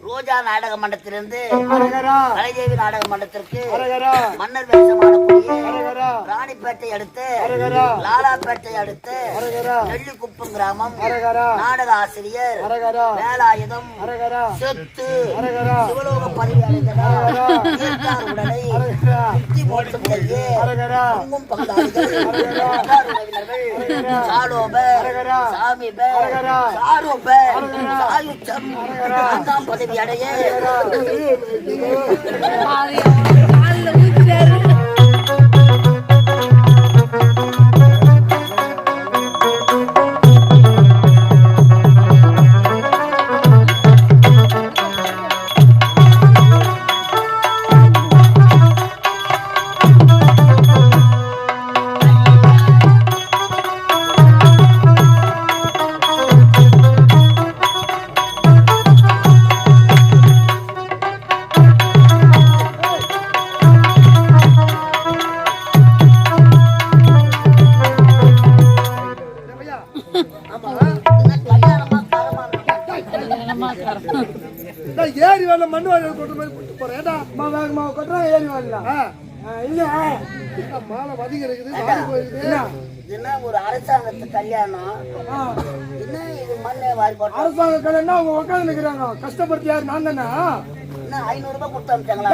ரோஜா நாடக மண்டலத்திலிருந்து கலைதேவி நாடக மண்டலத்திற்கு மன்னர் வேஷமானக்கூடிய ராணிப்பேட்டை அடுத்து லாலாப்பேட்டை அடுத்து நெல்லிக்குப்பம் கிராமம் நாடக ஆசிரியர் வேலாயுதம் சொத்து சிவலோக பதவி அடைந்தனர் உடலை முக்தி மோட்சம் செய்ய பங்கும் பங்காளிகள் உறவினர்கள் சாலோபர் சாமிபர் சாரோபர் சாயுச்சம் பதவி அடைய ஏரி வரல மண்ணு வாழ கொண்டு போய் போறேன் வேகமா கொட்டுறான் ஏரி வரல இல்ல மாலை மதிக்க இருக்குது ஒரு அரசாங்கத்து கல்யாணம் அரசாங்க கல்யாணம் அவங்க உட்காந்து நிக்கிறாங்க கஷ்டப்படுத்தி யாரு நான் தானே 500 ரூபாய் கொடுத்து அனுப்பிச்சாங்களா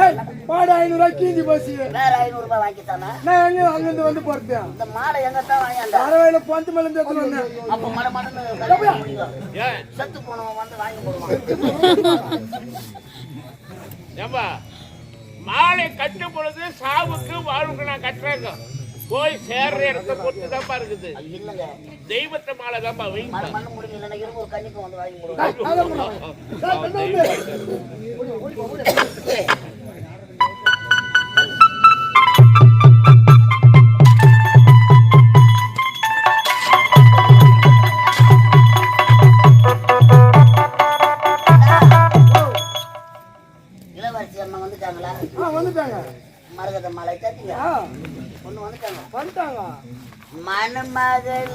பாடு 500 ரூபாய் கீஞ்சி போச்சு வேற 500 ரூபாய் வாங்கிட்டானா நான் எங்க அங்கிருந்து வந்து போறது இந்த மாலை எங்க தான் வாங்கியாண்டா அரவையில பந்து மேல இருந்து வந்தேன் அப்ப மட மடன்னு செத்து போனவன் வந்து வாங்கி போடுவான் ஏம்பா மாலை கட்டும் பொழுது சாவுக்கு வாழ்வுக்கு நான் கட்டுறேங்க போய் சேர்ற இடத்த பொறுத்து தான்ப்பா இருக்குது இல்லங்க தெய்வத்தை மாலை தான்ப்பா வைங்க மண்ணு முடியல நினைக்கிறேன் ஒரு கண்ணிக்கு வந்து வாங்கி போடுவாங்க இளவரசி அம்மா வந்துட்டாங்களா வந்துட்டாங்க மரகத மாலை தட்டிங்க ஒண்ணு வந்துட்டாங்க மணமகள்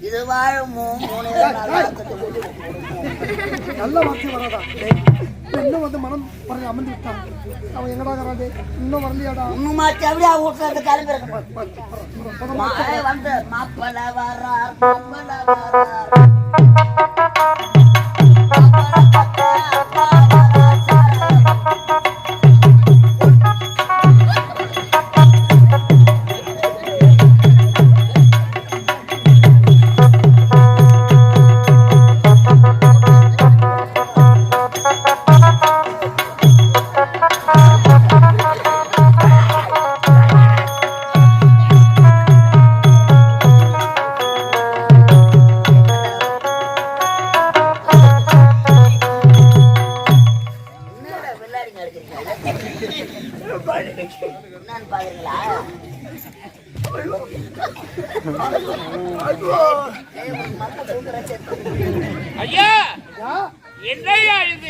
இது வாழுமோ நல்ல வார்த்தை வராதா இன்னும் வந்து மனம் பாருங்க அமர்ந்து விட்டான் அவன் எங்கடா வராது இன்னும் வரலையாடா இன்னும் மாற்றி அப்படியே வீட்டுல கிளம்பி வந்து மாப்பிள்ள வர்றார் ஐயா என்னையா இது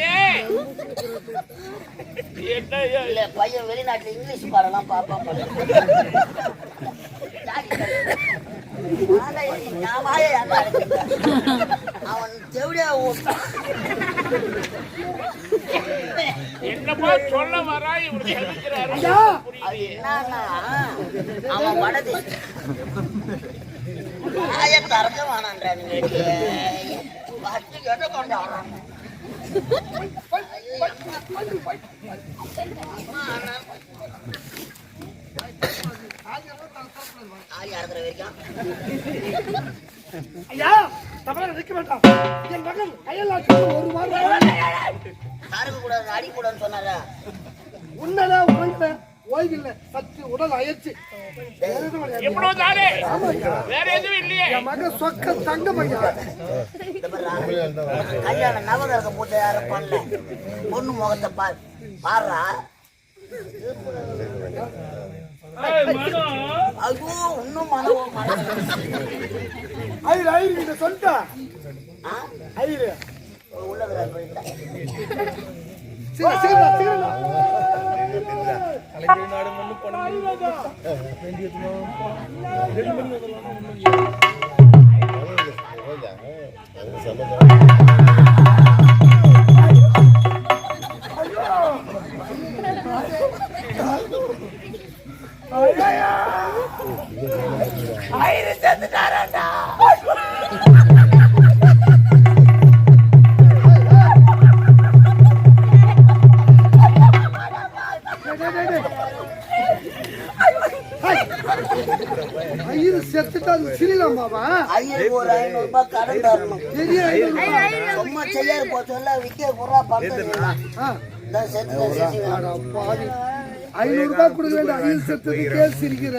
என்னையா இல்ல பையன் வெளிநாட்டுல இங்கிலீஷ் பாடலாம் பாப்பா அவன் தேவடியா என்னப்பா சொல்ல வரா இவரு அவன் வடது அரச வானான்றா ஐயா தவற நிக்க வேண்டாம் என் மகன் கையெல்லாம் ஒரு வாரம் தாருக்கு கூடாது அடி கூடாதுன்னு சொன்னாரா உன்னல உனக்கு ஓய்வில்லை சத்து உடல் அயற்சி வேற எதுவும் இல்லையே என் மகன் சொக்க தங்க பையா கல்யாணம் நவகரகம் போட்டு யாரும் பண்ணல பொண்ணு முகத்தை பாடுறா ஐயோ இன்னும் மனவோ ஐயர் ஐயர் கிட்ட சொல்லிட்டா ஐயர் உள்ளதுல போயிட்டா ஐயர் செத்துட்டாராடா ஐயர் செத்துட்டா சிரிலாம் பாபா ஐயர் ஒரு 500 ரூபாய் கடன் தரணும் சும்மா செய்யாரு போச்சோல்ல விக்க குறா பண்றீங்களா செத்து 500 ரூபாய் கொடுக்க வேண்டிய ஐயர் செத்துக்கே சிரிக்கிற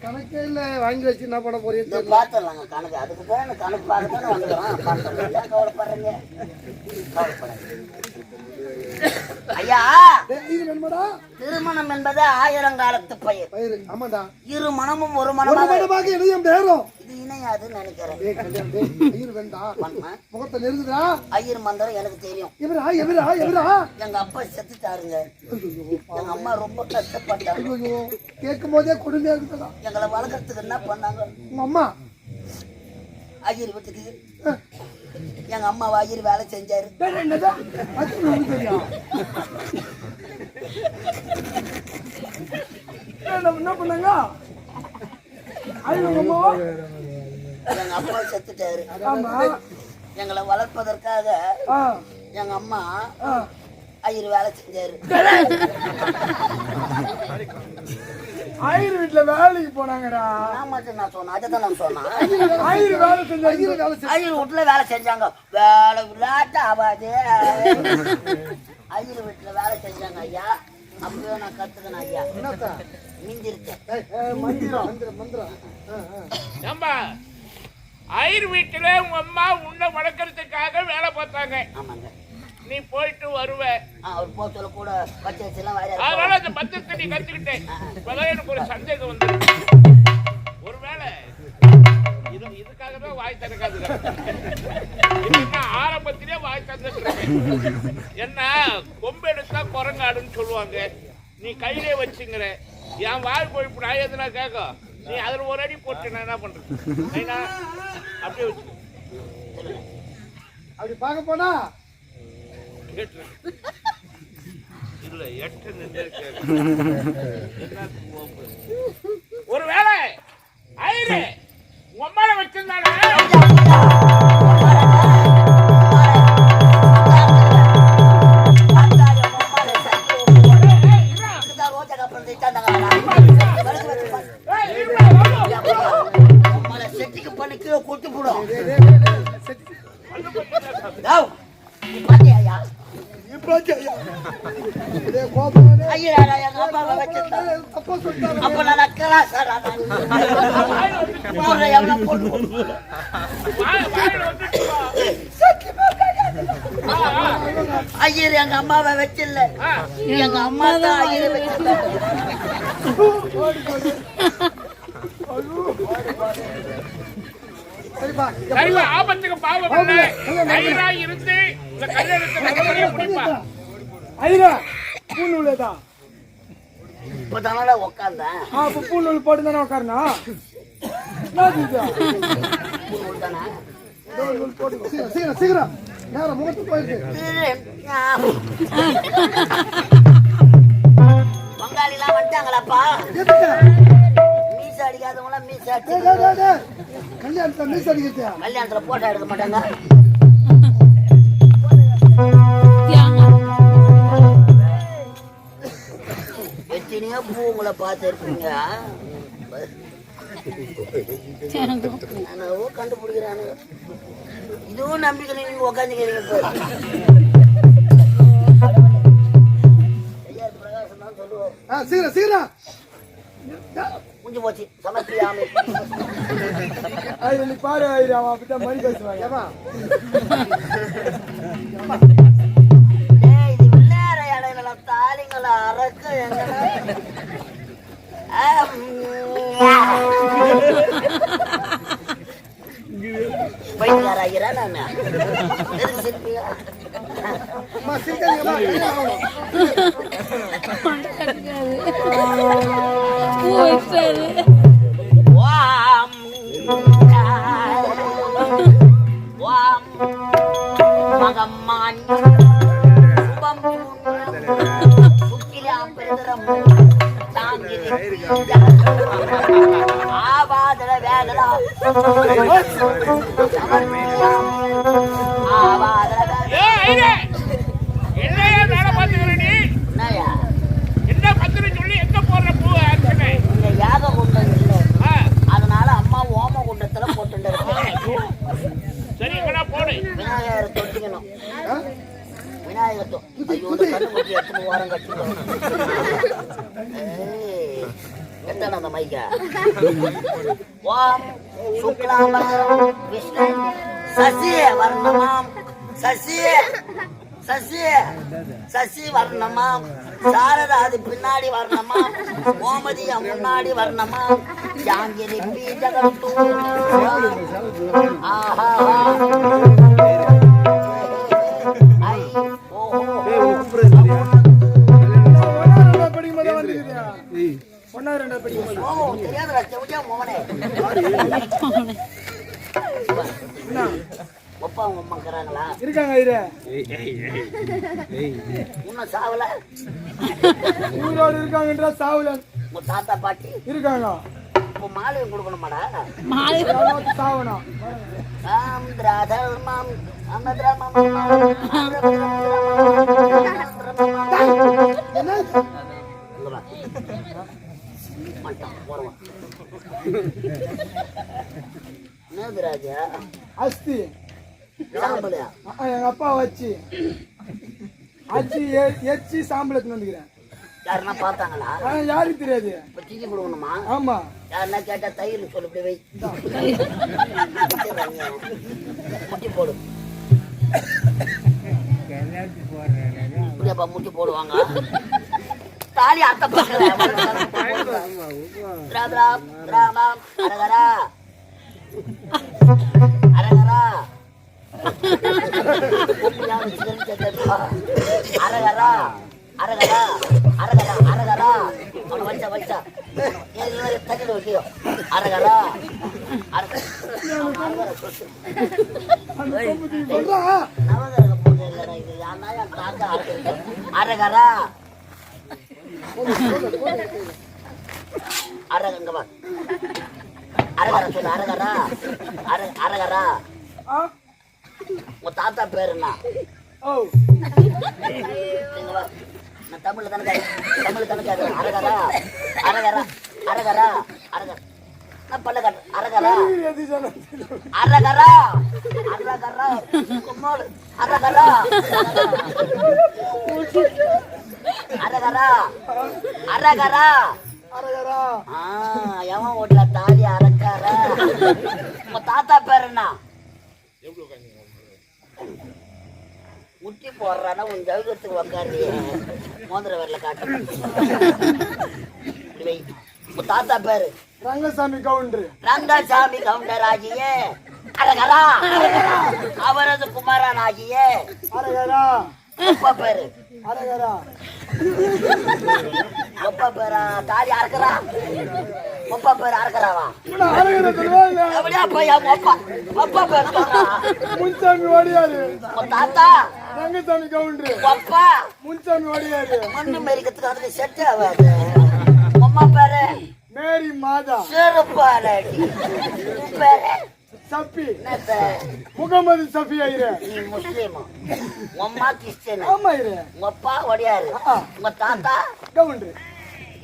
கணக்கே இல்ல வாங்கி வச்சு என்ன பண்ண போறீங்க பாத்துடலாங்க கணக்கு அதுக்கு தான் கணக்கு பார்க்கத்தானே வந்துடும் கவலைப்படுறீங்க ஐயா திருமணம் என்பது ஆயிரங்காலத்து பயிர் ஆமாடா இரு மனமும் ஒரு மனமாக இணையும் பேரும் இது இணையாதுன்னு நினைக்கிறேன் ஐயர் வேண்டாம் முகத்தை நெருங்குதா ஐயர் மந்திரம் எனக்கு தெரியும் எவரா எவரா எவரா எங்க அப்பா செத்துட்டாருங்க எங்க அம்மா ரொம்ப கஷ்டப்பட்டாங்க கேட்கும் போதே கொடுமையா இருக்குதா எங்களை வளர்க்கறதுக்கு என்ன பண்ணாங்க உங்க அம்மா ஐயர் வீட்டுக்கு எங்க அம்மா ஐயர் வேலை செஞ்சாரு என்ன பண்ணாங்க எங்க அப்பா செத்துட்டாரு எங்களை வளர்ப்பதற்காக எங்க அம்மா ஐயர் வேலை செஞ்சாரு ஐயர் வீட்டுல வேலைக்கு போனாங்கடா நான் சொன்னேன் அதான் நான் சொன்னேன் ஐயர் வேலை செஞ்சாங்க ஐயர் வீட்டுல வேலை செஞ்சாங்க வேலை விளையாட்டு ஆகாது ஐயர் வீட்டுல வேலை செஞ்சாங்க ஐயா அப்படியே நான் கத்துக்கணும் ஐயா மிஞ்சிருக்கேன் ஐயர் வீட்டுல உங்க அம்மா உன்னை வளர்க்கறதுக்காக வேலை பார்த்தாங்க. ஆமாங்க. நீ போயிட்டு வருவ. அவர் போத்தல கூட பச்சை வச்செல்லாம் வேற. அதனால அந்த பச்சை நீ கத்துக்கிட்டேன். இப்பதான் எனக்கு ஒரு சந்தேகம் வந்து. ஒருவேளை இதுக்காக தான் வாய் திறக்காது. இதுன்னா ஆரம்பத்திலே வாய் திறந்துட்டு என்ன கொம்பு எடுத்தா குரங்காடுன்னு சொல்லுவாங்க. நீ கையிலே வச்சுங்கிற என் வாய் போய் நான் எதுனா கேட்கும். நீ அதுல ஒரு அடி போட்டு நான் என்ன பண்றது? அப்படியே வச்சு அப்படி பார்க்க போனா இல்ல எட்டு ஒரு வேலை ஐயரே உம்மால வச்சிருந்தானே கூட்டு போடும் ஐயர் எங்க அம்மாவை வச்சில்ல எங்க அம்மா தான் ஐயர் வச்சிருந்த ஆபத்துக்கு பாவம் இருந்து இந்த கல்யாணத்தை முடிப்பா ஐயா பூநூலதா இப்பதானடா உட்கார்ந்தேன். பூநூல் போட்டு தானே உட்காரனா சீக்கிரம் சீக்கிரம் நேரம் முகத்து போயிருக்கு. பங்காளிலாம் வந்துட்டாங்களாப்பா? மீச அடிக்காதவங்களாம் மீச அடிச்சு கல்யாணத்துல மீச அடிக்கிறா கல்யாணத்துல போட்டோ எடுக்க மாட்டாங்க. எத்தனையோ பூ உங்களை பார்த்து இருப்பீங்க. கண்டுபிடிக்கிறானு இதுவும் நம்பிக்கை நீங்க உக்காந்துக்கிறீங்க. பிரகாசம் தான் சொல்லுவோம். சீக்கிரம் சீக்கிரம் முடிஞ்சு போச்சு. சமர்ப்பியாமை நீ பாரு அவன் அப்படித்தான் மணி பேசுவாங்க. இது விளையாட இடையில தாலிங்களை அறக்க எங்க பைத்தியாராகிறா நான் அம்மா சிரிக்காதீங்கம்மா. மகம்மான் சுபம் சுக்கிலாம் பெருதரம் ஆபாதல வேதலா ஆபாதல என்னையா வேலை பார்த்துக்கிற நீ? என்னயா என்ன பத்திரி சொல்லி எங்க போடுற பூ அர்ச்சனை? இந்த யாக குண்டம் இல்லை, அதனால அம்மா ஓம குண்டத்துல போட்டு சரி எங்கடா போடு. விநாயகரை தொட்டிக்கணும். விநாயகர் கண்ணு எடுத்து வாரம் கட்டிக்கணும். எத்தனை அந்த மைக்கா ஓம் சுக்லாம் விஷ்ணு சசி வர்ணமாம் சசி சசி சசி வர்ணமாம் சாரதாது பின்னாடி வர்ணமாம் கோமதியா முன்னாடி வர்ணமாம் ஜாங்கிரி பீஜகம் தூ ஆஹா ஐ ஓஹோ படிக்கும்போது வந்துருக்கியா? ஒன்னா ரெண்டா படிக்கும்போது ஓ தெரியாத செவடியா மோகனே என்ன ஒப்பா உங்க அம்மாங்கிறாங்களா? இருக்காங்க இரு இன்னும் சாவல ஊரோடு இருக்காங்கன்ற சாவுல உங்க தாத்தா பாட்டி இருக்காங்க. இப்போ மாலையும் கொடுக்கணுமாடா? சாவணும் ஆந்திராதர்மம் அமத்ரமம் ராஜா அஸ்தி சாம்பலையா எங்க அப்பா வச்சு அச்சு எச்சி சாம்பளத்துன்னு வந்துக்கிறேன். யாருன்னா பார்த்தாங்களா? யாருக்கு தெரியாது. இப்ப தீக்கி கொடுக்கணுமா? ஆமா யாருன்னா கேட்டா தயிர் சொல்லு இப்படி வை முட்டி போடு இப்படியாப்பா முட்டி போடுவாங்க. தாலி அத்த பக்கல அரகரா அரகரா அரகரா அரகரா அரகரா அரகரா அவனை வச்சா வச்சா தட்டிட்டு வைக்கியோ அரகரா நவகரக பூஜை இல்லைடா இது. யாருன்னா தாத்தா அரகரா அரகங்க வா அரகரா சொல்லு அரகரா அரகரா உங்க தாத்தா பேர் என்ன? நான் தமிழ்ல தானே கேட்கிறேன். அரகரா அரகரா அரகரா அரகரா நான் பல்ல காட்டு அரகரா அரகரா அரகரா கும்மோல் அரகரா அரகரா அரகரா அரகரா எவன் ஓட்டல தாலி அரக்காரா? உங்க தாத்தா பேர் என்ன? முட்டி போடுறானா உன் ஜவுகத்துக்கு உக்காரு மோதிர வரல காட்டு. உங்க தாத்தா பேரு ரங்கசாமி கவுண்டர். ரங்கசாமி கவுண்டர் ஆகிய அரகரா அவரது குமாரன் ஆகிய அரகரா அப்பா பேரு அரகரா அப்பா பேரா தாலி அறக்குறா? அப்பா பேரு அறக்குறாவா? எப்படியா போய் அப்பா பேர் சொல்றா? முன்சாமி ஓடியாரு. உன் தாத்தா ரங்கசாமி கவுண்டர். அப்பா முன்சாமி ஓடியாரு. மண்ணு மெரிக்கிறதுக்கு அதுக்கு செட் ஆகாது. அம்மா பேரு மேரி மாதா. சிறப்பாலடி பேரு சப்பி. என்னத்த முகமது சஃபி ஐயரு. நீ முஸ்லீம், அம்மா கிறிஸ்டியன், ஆமா ஐயரு. உங்க அப்பா ஒடியாரு, உங்க தாத்தா கவுண்டர்.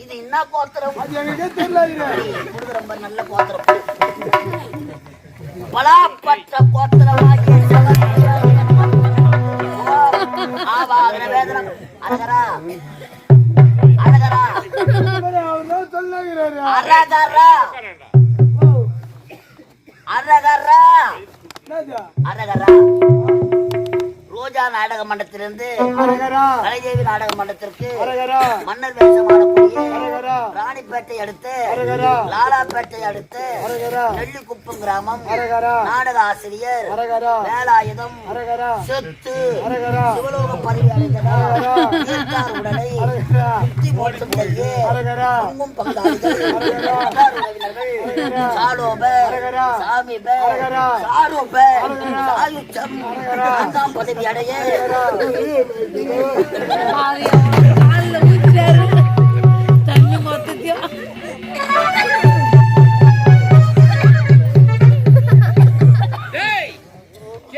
இது என்ன கோத்திரம்? அது எங்களுக்கே தெரியல ஐயரு. இது ரொம்ப நல்ல கோத்திரம். பலாப்பற்ற கோத்திரமாகிய ஆவாகன வேதனம் அரகரா அரகரா அவர் சொல்லாகிறாரு. அரகரா அரகரா என்னது? அரகரா ரோஜா நாடக மண்டலத்திலிருந்து அரகரா கலைதேவி நாடக மண்டலத்திற்கு அரகரா மன்னர் வேஷமானக்கூடிய அரகரா ராணிப்பேட்டை அடுத்து அரகரா லாலாப்பேட்டை அடுத்து அரகரா நெல்லிக்குப்பம் கிராமம் அரகரா நாடக ஆசிரியர் அரகரா வேலாயுதம் அரகரா செத்து அரகரா சிவலோக பதவி அடைந்தனர் அரகரா ஈர்த்தார் உடலை அரகரா முக்தி மோட்சம் செய்ய அரகரா பங்கும் பங்காளிகள் அரகரா உற்றார் உறவினர்கள் சாலோபர் அரகரா சாமிபர் அரகரா சாரோபர் அரகரா சாயுச்சம் அரகரா 4ஆம் பதவி அடைய காலில் ஊற்றாரு தண்ணி மொத்தத்தையும் டேய்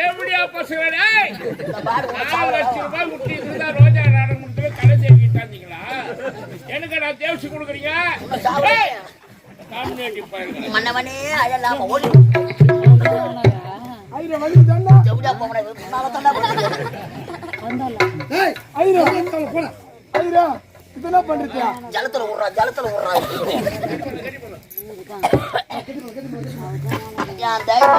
எப்படியா பசங்க டேய் இந்த பாரு 4 லட்சம் ரூபாய் முட்டி இருந்தா ரோஜா நாடகம் முடிஞ்சு கடை தேடிட்டாங்களா எனக்கு நான் தேவசி கொடுக்குறீங்க டேய் காமினேட்டி பாருங்க மன்னவனே அழலாம ஓடி ஐரா வந்து தண்ணா ஜவுடா போவனே நாம தண்டா போடுறோம் ஏய் ஐரா போடா ஐரா இது என்ன பண்றீங்க ஜலத்துல விடுறா என் தயவு